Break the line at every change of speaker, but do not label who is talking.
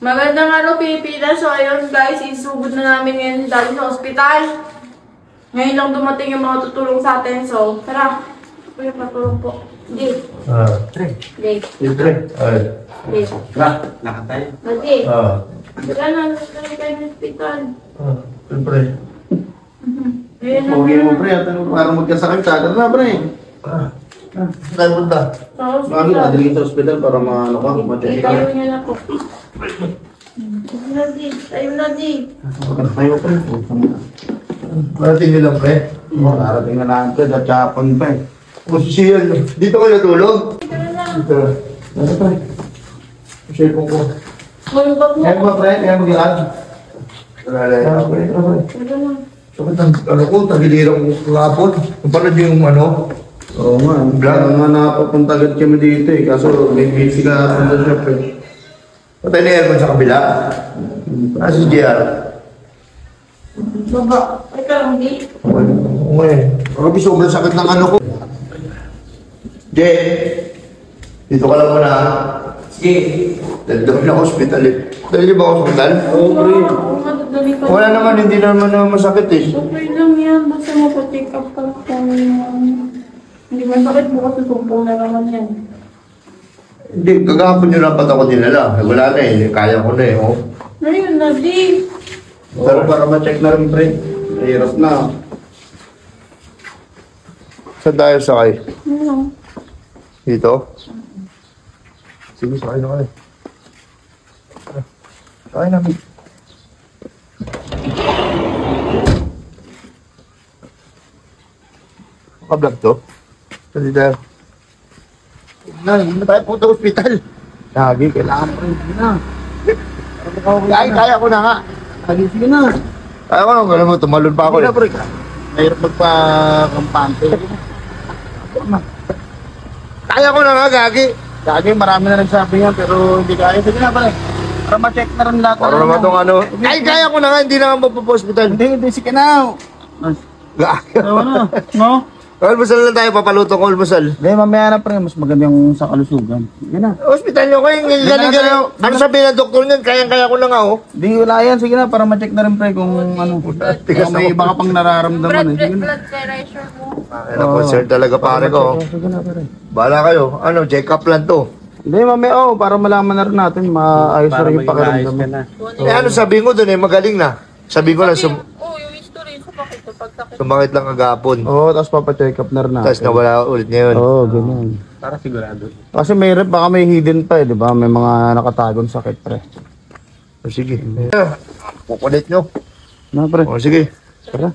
Magandang araw, Pilipinas. So, ayun guys, isugod na namin ngayon si Daddy sa ospital. Ngayon lang dumating yung mga tutulong sa atin. So, tara. Kuya, patulong po. Dave. Dave.
Siyempre.
Dave.
Lakad tayo.
Dave. Tara na, nagkari tayo ng ospital.
Siyempre.
Ayun na.
Pogi mo, pre. Parang magkasakit ka. Tara na, pre. Saan punta?
Sa
Bakit?
ospital.
Adalhin sa ospital para maano ka, ma-check ka.
Ikaw niya na po. Tayo na, Dave. Tayo na, Dave.
Tayo, pre. Marating nyo lang, pre. Marating na lang, pre. Datsapon pa eh. O, si Sian. Dito kayo natulog?
Tara na.
Dito. Ano, pre? Share ko ko.
Mulbag mo.
Kaya ba, pre? Kaya mag-iaan? Tara, pre.
Tara na.
Sakit ang, ano ko, tagilirang kapon. Napanood yung ano? Oo nga. Kaya nga napapunta agad kami dito eh. Kaso may busy ka sa shop eh. Patay na aircon sa kabila. Si JR.
Baba. Ay, karang di.
Oo eh. Grabe, sobrang sakit ng ano ko. Jay, dito ka lang muna. Sige. Dahil na hospital eh. Dahil ba hospital? Oo, pre. Wala naman, hindi naman masakit eh.
Okay lang yan. Basta mapacheck up ka kung hindi masakit mo kasi sumpong na naman yan.
Hindi, kagahapon nyo dapat ako dinala. Wala na eh, kaya ko na eh. Oh.
Ayun na, di.
Pero para ma-check na rin, pre. Mahirap na. Saan tayo sakay?
Ano?
Dito? Sige, sakay na kayo. Sakay namin. Makablog to? Saan tayo? Hindi na tayo punta hospital. Lagi, kailangan pa rin. Sige na. Kaya ko na nga. Lagi, sige na. Kaya ko na, alam mo, tumalon pa ako eh. Sige na, mahirap magpa-kampante. Kaya ko na nga, Gagi. Gagi, marami na nagsabi yan, pero hindi kaya. Sige na, pare. Para ma-check na rin lahat. Para naman itong ano. Ay, kaya ko na nga, hindi na nga magpa-hospital. Hindi, sige na. Gagi.
Ano? No?
Almusal na tayo, papaluto ko almusal.
Hindi, mamaya na pre, mas maganda yung sa kalusugan. Sige na.
Hospital nyo ko yung galing-galing. Ano sabihin ng doktor niyan, kayang-kaya ko na nga, oh.
Di wala yan, sige na, para ma-check na rin pre kung ano. Kung may iba ka pang nararamdaman eh. Sige na.
Blood pressure mo.
Ay, concern talaga pare ko.
Sige na pre.
Bahala kayo. Ano, check up lang to.
Hindi, mamaya para malaman na rin natin, maayos na rin yung pakiramdam.
Eh, ano sabihin ko doon eh, magaling na. Sabihin ko lang,
Yung history, sumakit to pagkakit.
sumakit lang agapon.
Oo, tapos papacheck up na rin natin.
Tapos nawala ulit ngayon.
Oo, ganyan.
Para sigurado.
Kasi may rep, baka may hidden pa eh, di ba? May mga nakatagong sakit pre.
O, sige. Kukulit nyo.
Na pre,
O, sige.
tara.